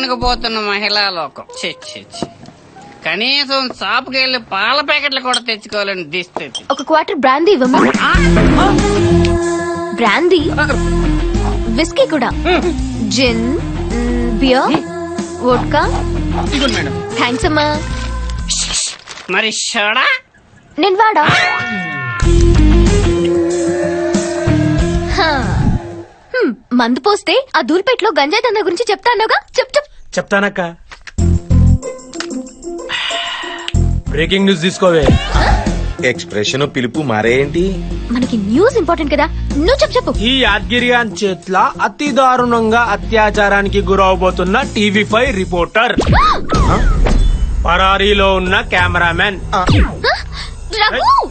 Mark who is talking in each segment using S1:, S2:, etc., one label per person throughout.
S1: వణికిపోతున్న మహిళా లోకం. కనీసం షాపుకి వెళ్ళి పాల ప్యాకెట్లు కూడా తెచ్చుకోవాలని దిస్థితి.
S2: ఒక క్వార్టర్ బ్రాందీ ఇవ్వమా? బ్రాందీ, విస్కీ కూడా, జిన్, బియర్, వోడ్కా.
S1: మేడం
S2: థ్యాంక్స్ అమ్మా.
S1: మరి షడా
S2: నేను వాడా? మందు పోస్తే ఆ దూల్పేటలో గంజాయి దందా గురించి చెప్తానుగా.
S3: చెప్తానక్క. బ్రేకింగ్ న్యూస్ తీసుకోవే.
S4: ఎక్స్ప్రెషన్ పిలుపు మారేంటి?
S2: మనకి న్యూస్ ఇంపార్టెంట్ కదా, నువ్వు చెప్పు.
S3: ఈ యాద్గిరియాన్ చేట్ల అతి దారుణంగా అత్యాచారానికి గురవబోతున్న టీవీ5 రిపోర్టర్, పరారీలో ఉన్న కెమెరామెన్.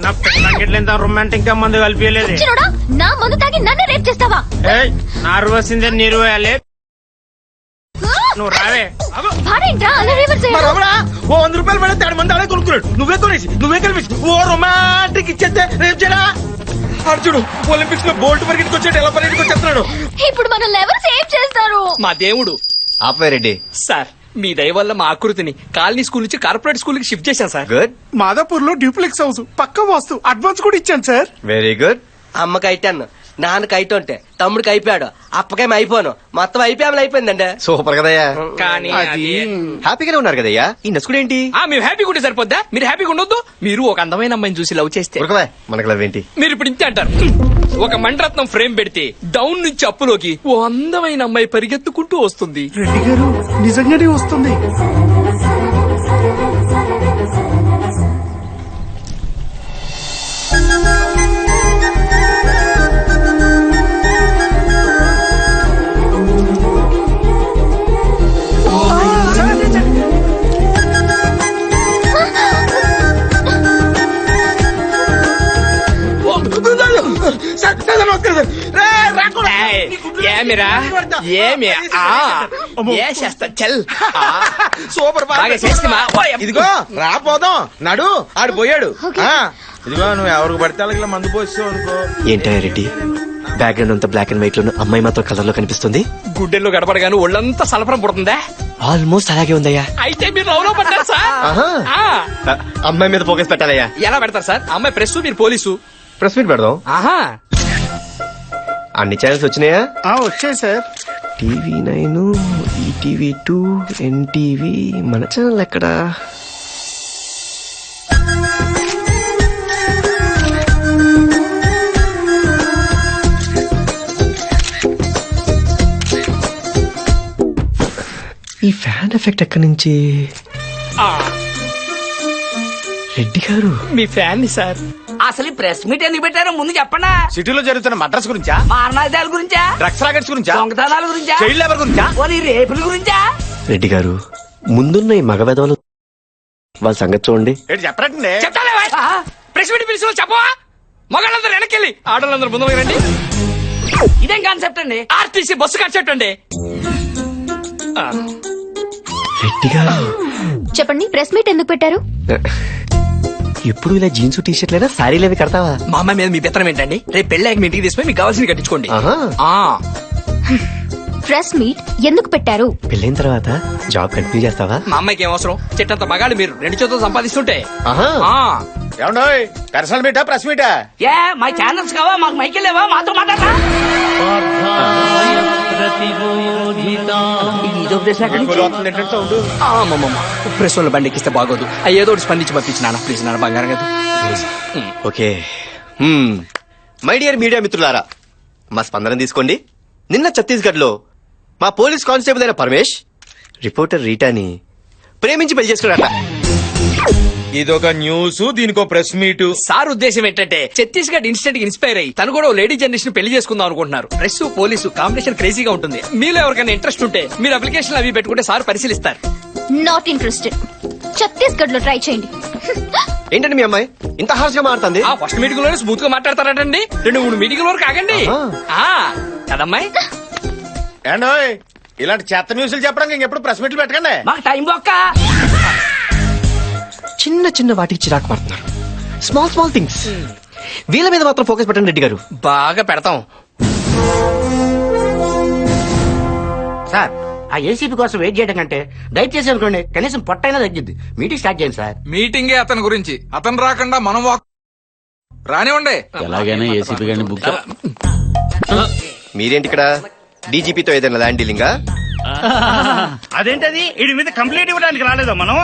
S3: నా పెళ్ళంగిట్లేంత రొమాంటిక్ గా మందు కలిపియలేదు.
S2: నా మందు తాగి నన్ను రేప్ చేస్తావా?
S3: నార్వస్ నీరు వేయాలి. నువ్వు రావే.
S4: ఓ 100 రూపాయలు పడితే 3 మంది అలా కొనుక్కున్నాడు. నువ్వే కలిపి ఓ రొమాంటిక్ ఇచ్చేస్తే రేపు చేయడా? అర్జుడు ఒలింపిక్స్ లో బోల్ట్ పరిగెత్తుకు వచ్చాడు, ఎలా పరిగెత్తుకు వచ్చేస్తున్నాడు.
S2: ఇప్పుడు మనల్ని ఎవరు సేవ్ చేస్తారు?
S5: మా దేవుడు.
S4: ఆపేరెడ్డి
S5: సార్ మీ దయ వల్ల మా ఆకృతిని కాలనీ స్కూల్ నుంచి కార్పొరేట్ స్కూల్ కి షిఫ్ట్ చేశాను సార్.
S4: గుడ్.
S3: మాదాపూర్ లో డ్యూప్లెక్స్ హౌస్ పక్క వాస్తు అడ్వాన్స్ కూడా ఇచ్చాను సార్.
S4: Very good.
S6: అమ్మకి అయిటాను, నాన్నకి అయితుంటే తమ్ముడికి అయిపోయాడు, అప్పకేం అయిపోను, మొత్తం అయిపోయామని అయిపోయిందండి.
S4: సూపర్ కదయ్యా.
S5: కానీ అది
S4: హ్యాపీగానే ఉన్నారు కదయ్యా. ఈ నసుకుడు ఏంటి?
S5: మేము హ్యాపీగా ఉంటే సరిపోద్దా? మీరు హ్యాపీగా ఉండొద్దు. మీరు ఒక అందమైన అమ్మాయిని చూసి లవ్ చేస్తే
S4: ఉరకవే, మనకు లవ్ ఏంటి?
S5: మీరు ఇప్పుడు ఇంతే అంటారు. ఒక మండరత్నం ఫ్రేమ్ పెడితే డౌన్ నుంచి అప్పులోకి ఓ అందమైన అమ్మాయి పరిగెత్తుకుంటూ వస్తుంది.
S3: రెడ్డి గారు నిజంగానే వస్తుంది.
S5: ఏమిరా ఏమి చేస్తా చల్.
S4: సూపర్
S5: బాగా చేస్తిమా?
S4: ఇదిగో రాపోదాం నడు. ఆడు పోయాడు. ఇదిగో నువ్వు ఎవరికి పడితే వాళ్ళకి ఇలా మందు పోస్తావు అనుకో.
S7: ఏంటయ్య రెడ్డి, బ్యాక్గ్రౌండ్ అంతా బ్లాక్ అండ్ వైట్ లో, అమ్మాయి మాత్రం కలర్ లో కనిపిస్తుంది.
S5: గుడ్డెల్లో గడపడగాను ఒళ్ళంతా సలపరం పుడుతుందా?
S7: ఆల్మోస్ట్ అలాగే ఉందయ్యా.
S5: అయితే మీరు లవ్ లో పడ్డారు సార్.
S7: అమ్మాయి మీద ఫోకస్ పెట్టాలయ్యా.
S5: ఎలా పెడతారు సార్? అమ్మాయి ప్రెస్, మీరు పోలీసు.
S7: ప్రెస్ మీట్ పెడదాం.
S5: ఆహా,
S7: అన్ని ఛానల్స్ వచ్చినాయా?
S3: వచ్చాయి సార్.
S7: TV nine, ETV two, NTV. మన ఛానల్ ఎక్కడా? ఈ ఫ్యాన్ ఎఫెక్ట్ ఎక్కడి నుంచి? రెడ్డి గారు
S5: మీ ఫ్యాన్ ని సార్.
S6: అసలు ఈ ప్రెస్ మీట్ ఎందుకు పెట్టారో ముందు చెప్పండి.
S4: సిటీలో జరుగుతున్న మద్రాస్ గురించా,
S6: మారణాదాల గురించా,
S4: డ్రగ్స్ రాకెట్స్ గురించా,
S6: దొంగతనాల గురించా,
S4: చైల్డ్ లేబర్ గురించా,
S6: పోనీ రేపుల గురించా?
S7: రెడ్డి గారు, ముందున్న ఈ మగవెదవలు వాళ్ళ సంగతి చూడండి.
S4: ఏంటి చెప్పరండి?
S5: చెప్తాలే ప్రెస్ మీట్ పిలిచిన చెప్పవా? మగాళ్ళందరూ వెనకెళ్ళి ఆడవాళ్ళందరూ ముందు రండి.
S6: ఇదేం కాన్సెప్ట్ అండి?
S5: ఆర్టీసీ బస్సు కట్టండి.
S7: రెడ్డి గారు
S2: చెప్పండి, ప్రెస్ మీట్ ఎందుకు పెట్టారు?
S7: ఎప్పుడు ఇలా జీన్స్ టీ షర్ట్ లేదా శారీలు అవి కడతావా?
S5: మా అమ్మాయి మీద మీ పెత్తనం ఏంటండి? రేపు పెళ్ళాక మీ ఇంటికి తీసుకుని మీకు కావాల్సింది కట్టించుకోండి.
S2: ప్రెస్ మీట్ ఎందుకు పెట్టారు?
S7: పెళ్ళైన తర్వాత జాబ్ కంటిన్యూ చేస్తావా?
S5: మా అమ్మాయికి ఏం అవసరం? చెట్టంత మగాళ్ళు మీరు 2 చేతులు సంపాదిస్తుంటే.
S4: ఏమండోయ్, పర్సనల్ మీటా ప్రెస్ మీటా?
S6: ఏ మా ఛానల్స్ కావా, మాకు మైకిల్ లేవా, మాతో మాట్లాడరా?
S5: ప్రెస్ వాళ్ళు బండి ఎక్కిస్తే బాగోదు. ఏదో ఒకటి స్పందించి పంపించి నాన్న ప్లీజ్, నాన్న బంగారం కదా.
S7: ఓకే. మై డియర్ మీడియా మిత్రులారా, మా స్పందన తీసుకోండి. నిన్న ఛత్తీస్గఢ్ లో మా పోలీస్ కానిస్టేబుల్ అయిన పరమేష్ రిపోర్టర్ రీటాని ప్రేమించి పెళ్లి చేసుకున్నారట.
S4: ఇదొక న్యూస్, దీనికో ప్రెస్ మీట్.
S5: సార్ ఉద్దేశం ఏంటంటే ఛత్తీస్గఢ్ ఇన్స్టెంట్ ఇన్స్పైర్ అయ్యి తను కూడా లేడీ జనరేషన్ పెళ్లి చేసుకుందాం అనుకుంటున్నారు. ప్రెస్ పోలీసు కాంబినేషన్ క్రేజీగా ఉంటుంది. మీలో ఎవరికైనా ఇంట్రెస్ట్ ఉంటే మీరు అప్లికేషన్ అవి పెట్టుకుంటే సార్ పరిశీలిస్తారు.
S2: Not interested. ఛత్తీస్గఢ్ లో ట్రై చేయండి.
S7: ఏంటండి మీ అమ్మాయి ఇంత హార్ష్ గా మారుతుంది?
S5: ఫస్ట్ మీటింగ్ లోనే స్మూత్ గా మాట్లాడతారటండి. 2-3 మీటింగ్ వరకు ఆగండి. కదమ్మాయి?
S4: ఏండోయ్, ఇలాంటి చెత్త న్యూస్లు చెప్పడానికి ఇంకెప్పుడు ప్రెస్ మీట్లు పెట్టకండి.
S6: మాకు టైం బొక్క.
S7: చిన్న చిన్న వాటికి చిరాకు పడుతున్నారు. Small small things. వీళ్ళ మీద మాత్రం ఫోకస్ పెట్టండి రెడ్డి గారు.
S5: బాగా పెడతాం
S4: సార్.
S8: ఆ ఏసీపీ కోసం వెయిట్ చేయడం కంటే దయచేసి అనుకోండి కనీసం పొట్టైనా తగ్గిద్ది. మీటింగ్ స్టార్ట్ చేయండి సార్.
S9: మీటింగే అతని గురించి, అతను రాకుండా మనం రానివ్వండి.
S10: ఎలాగైనా ఏసీపీ గారిని బుక్
S7: మీరేంటి ఇక్కడ డీజీపీతో ఏదైనా ల్యాండ్ డీలింగా?
S8: అదేంటది వీడి మీద కంప్లైంట్ ఇవ్వడానికి రాలేదా మనం?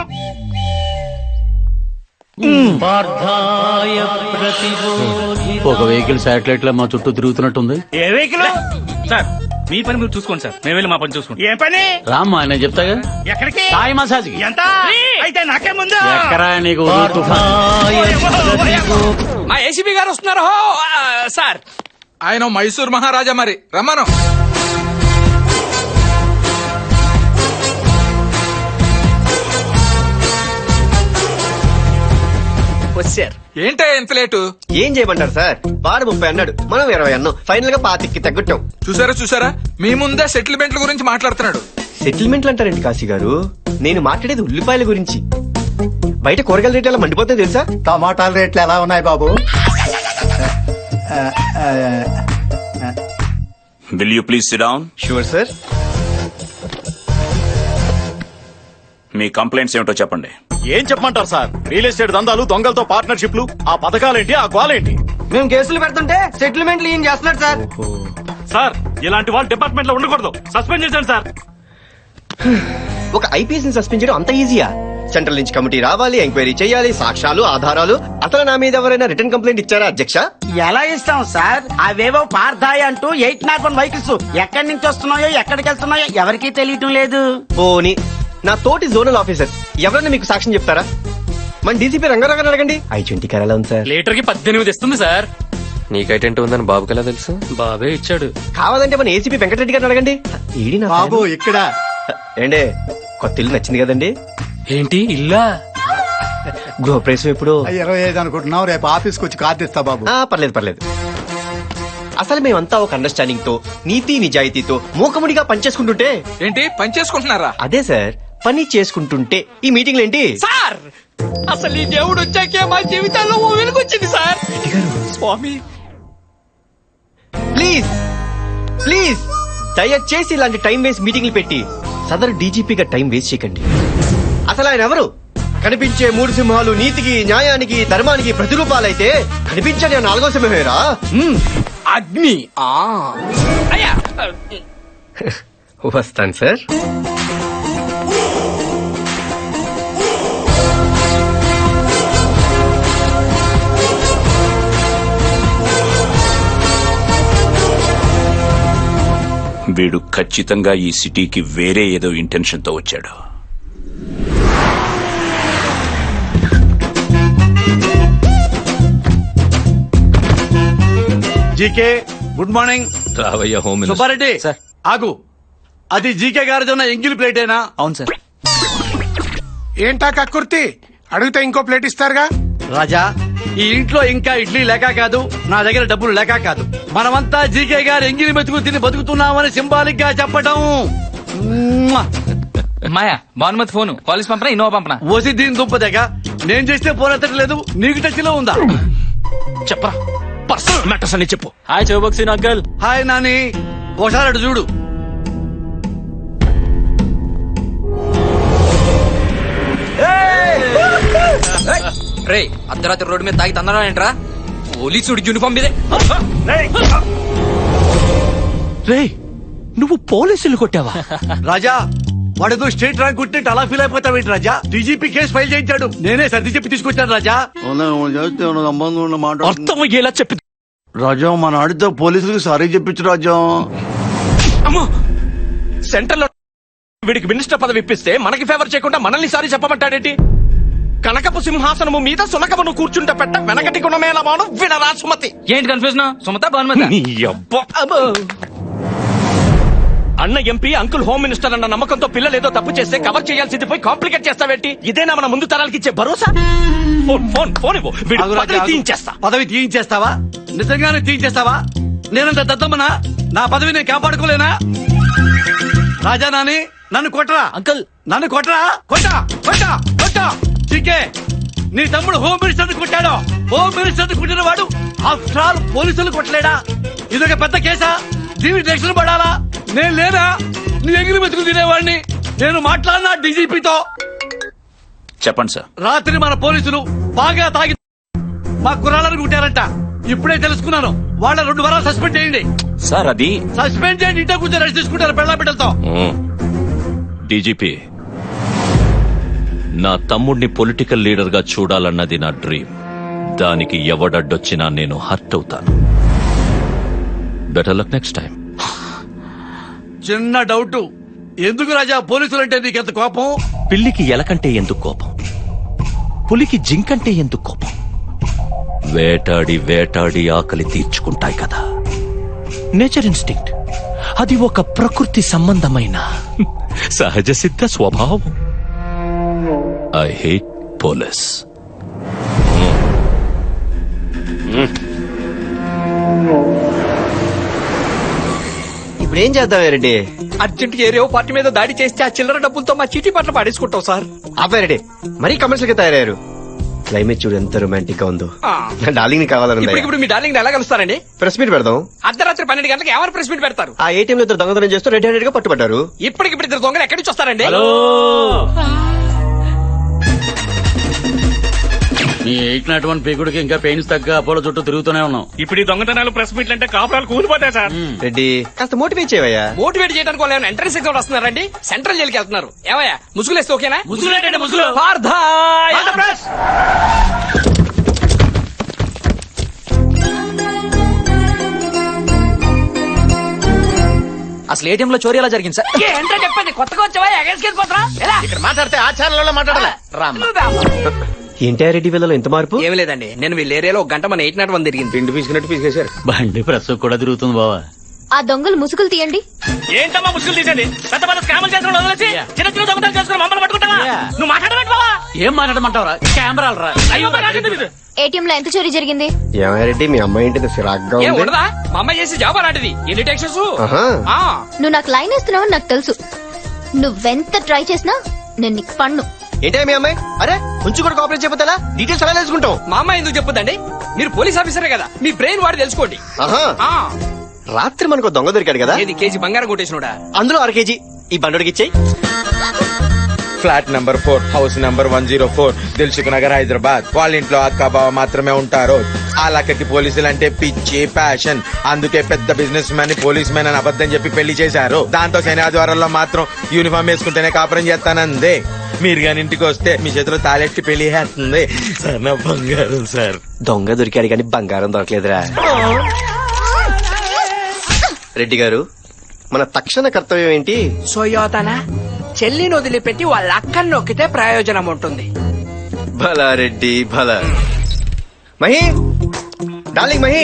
S10: ఒక వెహికల్ శాటిలైట్ లో మా చుట్టూ తిరుగుతున్నట్టుంది.
S8: ఏ వెహికల్ సార్? మీ పని మీరు చూసుకోండి సార్, మేము వెళ్ళి మా పని చూసుకోండి. ఏ పని?
S10: రామ్మా నేను చెప్తాగా.
S8: ఎక్కడికి?
S10: థాయ్ మసాజ్ కి.
S8: ఎంత అయితే నాకే ముందు
S10: ఎక్కరా నీకు తుఫాన్.
S5: మా ఏసీబీ గారు వస్తున్నారు. సార్
S9: ఆయన మైసూర్ మహారాజా, మరి రమ్మను.
S5: వచ్చారు.
S9: ఏంటే ఎంత లేటు?
S7: ఏం చేయమంటారు సార్? వాడు 30 అన్నాడు, మనం 20 అన్నాం. ఫైనల్ గా 25కి తగ్గట్టాం.
S9: చూసారా మీ ముందే సెటిల్మెంట్ల గురించి మాట్లాడుతున్నాడు.
S7: సెటిల్మెంట్లు అంటారండి కాశీ గారు, నేను మాట్లాడేది ఉల్లిపాయల గురించి. బయట కూరగాయల రేట్లు ఎలా మండిపోతాయి తెలుసా?
S10: టమాటాల రేట్లు ఎలా ఉన్నాయి బాబు?
S11: Will you please sit down?
S7: Sure sir.
S11: Me complaints ఏమిటో చెప్పండి.
S10: ఏం చెప్పమంటారు సార్? రియల్ ఎస్టేట్ దందాలు, దొంగలతో పార్ట్నర్షిప్లు, ఆ పథకాలేంటి, ఆ గోలేంటి?
S6: మేము కేసులు పెడుతుంటే సెటిల్మెంట్లు ఏం చేస్తున్నారు సార్?
S8: సార్ ఇలాంటి వాళ్ళు డిపార్ట్మెంట్ లో ఉండకూడదు, సస్పెండ్ చేశాను సార్.
S7: ఒక ఐపీఎస్ ని సస్పెండ్ చేయడం అంత ఈజీయా? సెంట్రల్ నుంచి కమిటీ రావాలి, ఎంక్వైరీ చేయాలి, సాక్ష్యాలు, ఆధారాలు. అసలు నా మీద ఎవరైనా రిటర్న్ కంప్లైంట్ ఇచ్చారా అధ్యక్ష?
S8: ఎలా ఇస్తాం సార్? అవేవో పార్థాయి అంటూ 801 వెహికల్స్ ఎక్కడి నుంచి వస్తున్నాయో ఎక్కడికి వెళ్తున్నాయో ఎవరికీ తెలియటం లేదు.
S7: పోనీ నా తోటి జోనల్ ఆఫీసర్ ఎవరైనా మీకు సాక్ష్యం చెప్తారా? మన డీసీపీ రంగారావు అడగండి. I-20 కార్ ఎలా ఉంది సార్?
S5: లీటర్ కి 18 ఇస్తుంది సార్.
S6: నీకైతే ఉందని బాబుకి ఎలా తెలుసు?
S5: బాబే ఇచ్చాడు.
S7: కావాలంటే మన ఏసీపీ వెంకటరెడ్డి గారిని అడగండి. ఏడి నా
S10: బాబు ఇక్కడ
S7: ఏండే కొత్త ఇల్లు నచ్చింది కదండి?
S5: ఏంటి ఇల్లా?
S7: గృహప్రవేశం ఎప్పుడు?
S10: 25 అనుకుంటున్నావు, రేపు ఆఫీస్కి వచ్చి కార్డు ఇస్తా బాబు.
S7: పర్లేదు. అసలు మేమంతా ఒక అండర్స్టాండింగ్ తో, నీతి నిజాయితీతో మూకముడిగా పనిచేసుకుంటుంటే.
S9: ఏంటి పని చేసుకుంటున్నారా?
S7: అదే సార్, పని చేసుకుంటుంటే ఈ మీటింగ్లు ఏంటి
S5: సార్ అసలు ఈ దేవుడు వచ్చాకే మా జీవితాల్లో ఓ వెలుగొచ్చింది సార్. స్వామి
S7: ప్లీజ్ దయచేసి ఇలాంటి టైం వేస్ట్ మీటింగ్లు పెట్టి సదరు డీజీపీగా టైం వేస్ట్ చేయకండి. అసలు ఆయన ఎవరు? కనిపించే 3 సింహాలు నీతికి, న్యాయానికి, ధర్మానికి ప్రతిరూపాలైతే కనిపించని 4వ సింహమేరా
S5: అగ్ని. అయ్యా
S7: వస్తాను సార్.
S11: వీడు ఖచ్చితంగా ఈ సిటీకి వేరే ఏదో ఇంటెన్షన్ తో వచ్చాడు.
S10: GK good morning.
S11: రావయ్య హోమ్
S10: సుబ్బారెడ్డి ఆగు. అది జీకే గారిది ఉన్న ఎంగిల్ ప్లేటేనా?
S5: అవును సార్.
S3: ఏంటా కక్కుర్తి? అడిగితే ఇంకో ప్లేట్ ఇస్తారుగా.
S10: రాజా, ఈ ఇంట్లో ఇంకా ఇడ్లీ లేక కాదు, నా దగ్గర డబ్బులు లేక కాదు. మనమంతా జీకే గారు ఎంగిలి మెతుకు తిని బతుకుతున్నామని సింబాలిక్ గా చెప్పడం.
S5: మాయా భానుమతి ఫోను కాలేజ్ పంపనా ఇన్నోవా పంపనా?
S10: ఓసి దీని దుంప దగ్గర నేను చేస్తే ఫోన్ ఎత్తట్లేదు, నీకు టచ్ లో ఉందా?
S5: చెప్పరా పర్సనల్ మ్యాటర్స్ అని చెప్పు. హాయ్ చౌబక్సీన్ అంకల్.
S10: హాయ్ నాని, ఒకసారి అటు చూడు.
S5: రే అర్ధరాత్రి రోడ్డు మీద తాగి తందడం ఏంట్రా? పోలీసుడి యూనిఫామ్ మీదే.
S10: రే నువ్వు పోలీసులు కొట్టావా? రాజా వాడేదో స్టేట్ ర్యాంక్ కొట్టినట్టు అలా ఫీల్ అయిపోతావేంటి రాజా? డీజీపీ కేసు ఫైల్ చేయించాడు, నేనే సర్ది చెప్పి తీసుకొచ్చాను రాజా.
S5: అర్థం అయ్యేలా చెప్పి
S10: రాజా మన ఆడితో పోలీసులకు సారీ చెప్పించు రాజా.
S5: అమ్మో సెంటర్ లో వీడికి మినిస్టర్ పదవి ఇప్పిస్తే మనకి ఫేవర్ చేయకుండా మనల్ని సారీ చెప్పమంటాడేంటి? కనకపు సింహాసనము మీద సునకమును కూర్చుంటే పెట్ట వెనకటి గుణమేళమాను వినరా సుమతి. ఏంటి కన్ఫ్యూజన్? సుమత భానుమతి. అన్న ఎంపీ, అంకుల్ హోమ్ మినిస్టర్ అన్న నమ్మకంతో పిల్లలు ఏదో తప్పు చేస్తే కవర్ చేయాల్సింది పోయి కాంప్లికేట్ చేస్తావేంటి? ఇదేనా మన ముందు తరాలకి ఇచ్చే భరోసా? ఫోన్ ఇవ్వు, పదవి తీయించేస్తా.
S10: పదవి తీయించేస్తావా? నిజంగానే తీయించేస్తావా? నేనంత దద్దమ్మనా? నా పదవి నేను కాపాడుకోలేనా? రాజా నాని నన్ను కొట్టరా అంకుల్, నన్ను కొట్టరా. కొట్టా చీకే, నీ తమ్ముడు హోమ్ మినిస్టర్ కొట్టాడు. హోమ్ మినిస్టర్ కొట్టిన వాడు ఆఫ్టర్ ఆల్ పోలీసులు కొట్టలేడా? ఇదొక పెద్ద కేసా? దీనికి రక్షణ పడాలా? నేను లేనా? నీ ఎగిరి మెతుకు తినేవాడిని. నేను మాట్లాడినా డీజీపీతో.
S11: చెప్పండి సార్.
S10: రాత్రి మన పోలీసులు బాగా తాగి మా కుర్రాళ్ళని కుట్టారంట. ఇప్పుడే తెలుసుకున్నాను. వాళ్ళ 2 వారాలు సస్పెండ్ చేయండి.
S11: సార్ అది
S10: సస్పెండ్ చేయండి. ఇంట్లో కూర్చొని రెస్ట్ తీసుకుంటారు పెళ్ళ బిడ్డలతో.
S5: డీజీపీ, నా తమ్ముడిని పొలిటికల్ లీడర్ గా చూడాలన్నది నా డ్రీమ్. దానికి ఎవడడ్డొచ్చినా నేను హర్ట్ అవుతాను. Better luck next time.
S10: చిన్న డౌట్, ఎందుకు రాజా పోలీసులంటే నీకెంత కోపం?
S5: పిల్లికి ఎలకంటే ఎందుకు కోపం? పులికి జింకంటే ఎందుకు కోపం? వేటాడి వేటాడి ఆకలి తీర్చుకుంటాయి కదా. Nature instinct. అది ఒక ప్రకృతి సంబంధమైన సహజ సిద్ధ స్వభావం. I hate police.
S7: ఇప్పుడు ఏం చేద్దాం రెడ్డి?
S5: అర్జెంట్ ఏరియో పార్టీ మీద దాడి చేస్తే ఆ చిల్లర డబ్బులతో మా చీటీ పట్ల పాడేసుకుంటాం సార్.
S7: రెడ్డి మరీ కమర్షియల్ గా తయారయ్యారు. క్లైమేట్ చూడు ఎంత రొమాంటిక్ గా ఉందో. నా డార్లింగ్ ని కావాలని
S5: ఇప్పుడు మీ డార్లింగ్ ఎలా కలుస్తారండి?
S7: ప్రెస్ మీట్ పెడదాం.
S5: అర్ధరాత్రి 12 గంటలకు ఎవరు ప్రెస్ మీట్ పెడతారు?
S7: ఆ ఏటీఎం లో ఇద్దరు దొంగతనం చేస్తూ రెడ్ హ్యాండెడ్ గా పట్టుబడ్డారు.
S5: ఇప్పటికిప్పుడు ఇద్దరు దొంగలు ఎక్కడి నుంచి వస్తారండి?
S10: నీ 801 పీకుడికి ఇంకా పెయిన్స్ తగ్గ అపోలో చుట్టూ తిరుగుతూనే ఉన్నాం.
S1: ఇప్పుడు ఈ దొంగతనాలు ప్రెస్ మీట్లు అంటే కాపురాలు కూలిపోతాయి సార్.
S7: రెడ్డి కాస్త మోటివేట్ చేయవయ్యా.
S5: మోటివేట్ చేయడానికి వాళ్ళు ఏమైనా ఎంట్రన్స్ ఎగ్జామ్ వస్తున్నారండి? సెంట్రల్ జైలుకి వెళ్తున్నారు. ఏమయ్యా ముసుగులేస్తే ఓకేనా?
S1: ముసుగులేంటండి ముసుగులు?
S5: పార్థాయ్!
S6: అసలు ఏటీఎం లో చోరీ ఎలా జరిగింది సార్?
S5: ఏంటో చెప్పండి. కొత్తగా వచ్చావా? ఎగేసుకెళ్ళిపోతున్నా? ఎలా?
S4: ఇక్కడ మాట్లాడితే ఆచారాలలో మాట్లాడాలి.
S7: ఏంటి రెడ్డి వీళ్ళలో ఎంత మార్పు?
S5: ఏం లేదండి, నేను వీళ్ళ ఏరియాలో ఒక గంట మన 801 తిరిగింది.
S4: పిండి పీసుకున్నట్టు పీసుకేశారు.
S10: బండి ప్రెస్ కూడా తిరుగుతుంది బావా.
S2: ఆ దొంగలు ముసుగులు తీయండి.
S1: ఏంటమ్మా ముసుగులు తీసేది? పెద్ద పెద్ద స్కాములు చేసుకుని వదిలేసి చిన్న చిన్న దొంగతనాలు చేసుకుని మమ్మల్ని పట్టుకుంటావా? నువ్వు మాట్లాడబెట్టు బావా.
S10: ఏం మాట్లాడమంటావరా? కెమెరాలు రా.
S1: అయ్యో నాకేంటి ఇది?
S2: ఏటీఎం లో ఎంత చోరీ జరిగింది?
S7: రెడ్డి మీ అమ్మాయి ఏంటి సిరాగ్గా
S5: ఏం
S7: ఉంది?
S5: ఉండదా? మా అమ్మాయి చేసి జాబ్ అలాంటిది. ఎన్ని టెక్షన్స్?
S7: ఆహా.
S2: నువ్వు నాకు లైన్ వేస్తున్నావని నాకు తెలుసు. నువ్వెంత ట్రై చేసినా నేను నీకు పన్ను.
S7: ఏంటే మీ అమ్మాయి? అరే కొంచెం కూడా కోఆపరేట్ చేయకపోతే డీటెయిల్స్ ఎలా తెలుసుకుంటాం?
S5: మా అమ్మాయి ఎందుకు చెప్పదండి? మీరు పోలీస్ ఆఫీసరే కదా, మీ బ్రెయిన్ వాడి తెలుసుకోండి.
S7: ఆహా.
S5: ఆ,
S7: రాత్రి మనకు దొంగ దొరికాడు కదా,
S5: ఏది కేజీ బంగారం కొట్టేసినోడా?
S7: అందులో 1 కేజీ ఈ బండోడికి ఇచ్చేయి.
S4: Flat number 4 house number 104 Dilsukh Nagar Hyderabad. వాళ్ళ ఇంట్లో అక్క బావ మాత్రమే ఉంటారు. ఆ లక్కకి పోలీసులు అంటే పిచ్చి ప్యాషన్. అందుకే పెద్ద బిజినెస్ మ్యాన్ పోలీస్ మ్యాన్ అని అబద్ధం చెప్పి పెళ్లి చేశారు. దాంతో శని ఆదివారాల్లో మాత్రం యూనిఫామ్ వేసుకుంటేనే కాపురం చేస్తానందే. మీరు గాని ఇంటికి వస్తే మీ చేతిలో తాళెట్టి పెళ్లి చేస్తుంది సార్. నా బంగారం సార్.
S7: దొంగ దొరికాడు కానీ బంగారం దొరకలేదురా. రెడ్డి గారు మన తక్షణ కర్తవ్యం ఏంటి?
S5: సోయోతన చెల్లిని వదిలిపెట్టి వాళ్ళ అక్కని నొక్కితే ప్రయోజనం ఉంటుంది.
S7: భలా రెడ్డి భలా. మహి డార్లింగ్ మహి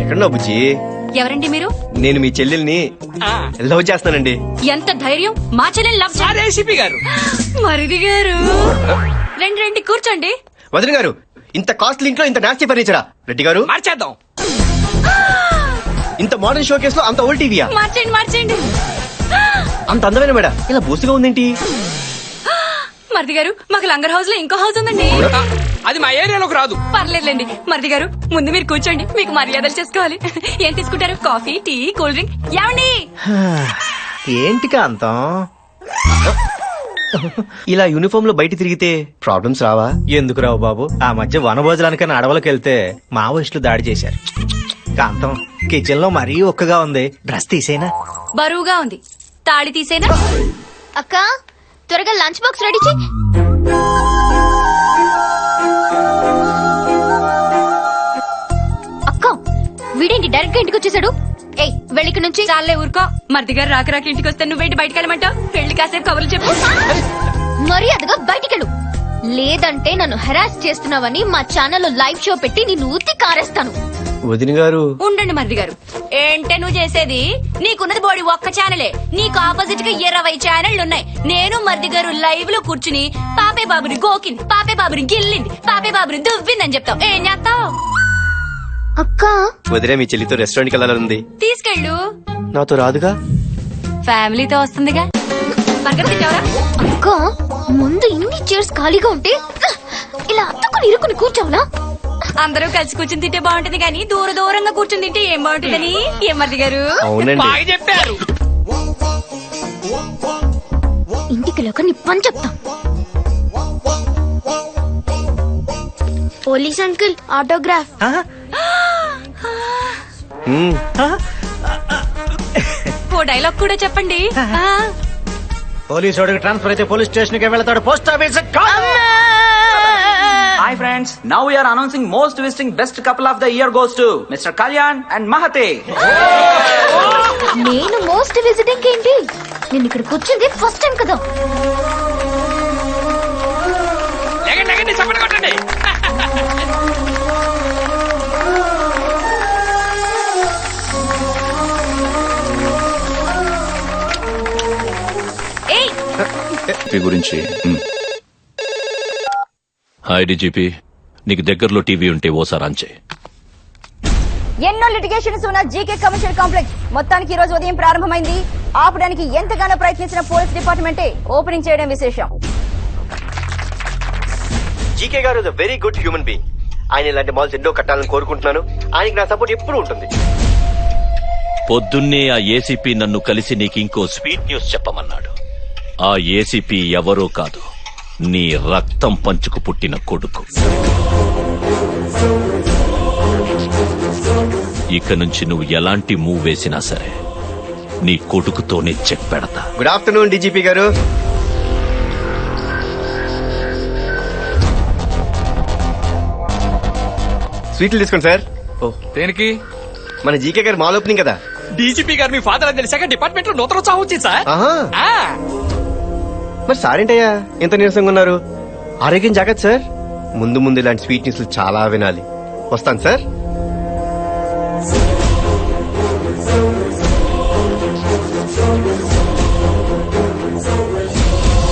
S7: ఎక్కడున్నావు బుజ్జి?
S2: ఎవరండి మీరు?
S7: నేను మీ చెల్లెల్ని లవ్ చేస్తానండి.
S2: ఎంత ధైర్యం మా చెల్లెని లవ్ చేయాలి?
S5: ఏసీపీ గారు,
S2: మరిది గారు రండి రండి కూర్చోండి.
S7: వదిన గారు ఇంత కాస్ట్లీ ఇంట్లో ఇంత నాస్తి ఫర్నిచరా? రెడ్డి గారు
S5: మార్చేద్దాం.
S7: ఇంత మోడర్న్ షో కేసులో అంత ఓల్డ్ టీవీయా?
S2: మార్చండి మార్చండి.
S7: అంత అందమైన మేడ ఇలా బూసుగా ఉందేంటి?
S2: మరిది గారు మాకు లంగర్ హౌస్ లో ఇంకో హౌస్ ఉందండి.
S5: అది మా ఏరియాలోకి రాదు.
S2: పర్లేదులేండి మరిది గారు, ముందు మీరు కూర్చోండి, మీకు మర్యాదలు చేసుకోవాలి. ఏం తీసుకుంటారు? Coffee, tea, cool drink? ఏమండి?
S7: ఏంటి కాంతం ఇలా యూనిఫామ్ లో బయట తిరిగితే ప్రాబ్లమ్స్ రావా?
S3: ఎందుకు రావు బాబు? ఆ మధ్య వనభోజనానికన్నా అడవులకు వెళ్తే మావోయిస్టులు దాడి చేశారు. కాంతం కిచెన్ లో మరీ ఒక్కగా ఉంది, డ్రెస్ తీసేనా?
S2: బరువుగా ఉంది, తాళి తీసేనా? అక్క త్వరగా లంచ్ బాక్స్ రెడీ చేయి. అక్క వీడేంటి డైరెక్ట్ గా ఇంటికి వచ్చేసాడు? ఏయ్ వెళ్ళిక నుంచి. చాలే ఊరుకో. మరిది గారు రాక రాక ఇంటికి వస్తే నువ్వేంటి బయటకు వెళ్ళమంటావు? పెళ్లి కాసేపు కబుర్లు చెప్పు. మర్యాదగా బయటికెళ్ళు, లేదంటే నన్ను హెరాస్ చేస్తున్నావని మా ఛానల్లో లైవ్ షో పెట్టి నిన్ను ఊతి కారేస్తాను.
S7: వదిన గారు
S2: ఉండండి మరిది గారు. ఏంటే నువ్వు చేసేది? నీకున్నది బోడి ఒక్క ఛానలే, నీకు ఆపోజిట్ గా 20 ఛానళ్లు ఉన్నాయి. నేను మరిది గారు లైవ్ లో కూర్చుని పాపే బాబుని గోకింది, పాపే బాబుని గిల్లింది, పాపే బాబుని దువ్విందని చెప్తావు. ఏం చేస్తావు? అక్క
S7: వదిలే మీ చెల్లితో రెస్టారెంట్కి వెళ్ళాలని
S2: తీసుకెళ్ళు.
S7: నాతో రాదుగా?
S2: ఫ్యామిలీతో వస్తుందిగా. అక్క ముందు ఇన్ని చైర్స్ ఖాళీగా ఉంటే ఇలా అత్తుకుని ఇరుకుని కూర్చోవునా? అందరూ కలిసి కూర్చుని తింటే బాగుంటుంది కానీ దూర దూరంగా కూర్చుని తింటే ఏం బాగుంటుందని. ఏం మరిది గారు?
S7: అవునండి
S5: బాగా చెప్పారు.
S2: బయటికి నీ పని చెప్తా.
S12: Police uncle autograph.
S2: ఓ డైలాగ్ కూడా చెప్పండి.
S3: పోలీసు వాడికి ట్రాన్స్ఫర్ అయితే పోలీస్ స్టేషన్ కి వెళ్తాడు, post office
S1: hi friends, now we are announcing most visiting best couple of the year goes to mister Kalyan and Mahathe.
S2: నేను మోస్ట్ విజిటింగ్ ఏంటి? నేను ఇక్కడికి వచ్చింది ఫస్ట్ టైం కదా.
S1: లేకండి చప్పటి కొట్టండి.
S11: గురించి హాయ్ డీజీపీ, నీకు దగ్గరలో టీవీ ఉంటే ఓసారి ఆన్ చేయి.
S12: ఎన్నో లిటిగేషన్స్ ఉన్న జీకే కమర్షియల్ కాంప్లెక్స్ మొత్తానికి ఈ రోజు ఉదయం ప్రారంభమైంది. ఆపడానికి ఎంతగానో ప్రయత్నించిన పోలీస్ డిపార్ట్మెంటే ఓపెనింగ్ చేయడం విశేషం.
S7: జీకే గారు వెరీ గుడ్ హ్యూమన్ బీయింగ్. ఆయన ఇలాంటి మాల్స్ ఎన్నో కట్టాలని కోరుకుంటున్నాను. ఆయనకి నా సపోర్ట్ ఎప్పుడూ ఉంటుంది.
S11: పొద్దున్నే ఆ ఏసీపీ నన్ను కలిసి నీకు ఇంకో స్వీట్ న్యూస్ చెప్పమన్నాడు. ఆ ఏసీపీ ఎవరో కాదు, నీ రక్తం పంచుకు పుట్టిన కొడుకు. ఇక నుంచి నువ్వు ఎలాంటి మూవ్ వేసినా సరే నీ కొడుకుతోనే చెక్ పెడతా.
S7: గుడ్ ఆఫ్టర్నూన్ డీజీపీ గారు. స్వీట్లు తీసుకోండి సార్. ఓ,
S9: దేనికి?
S7: మన జీకే గారు మాల్ ఓపెనింగ్ కదా.
S5: డీజీపీ గారు మీ ఫాదర్ అని తెలిసాక డిపార్ట్మెంట్ లో నూతన ఉత్సాహం వచ్చింది సార్.
S7: ఆహా.
S5: ఆ.
S7: మరి సారేంటయ్యా ఎంత నీరసంగా ఉన్నారు? ఆరోగ్యం జాగ్రత్త సార్. ముందు ముందు ఇలాంటి స్వీట్ న్యూస్లు చాలా వినాలి. వస్తాను సార్.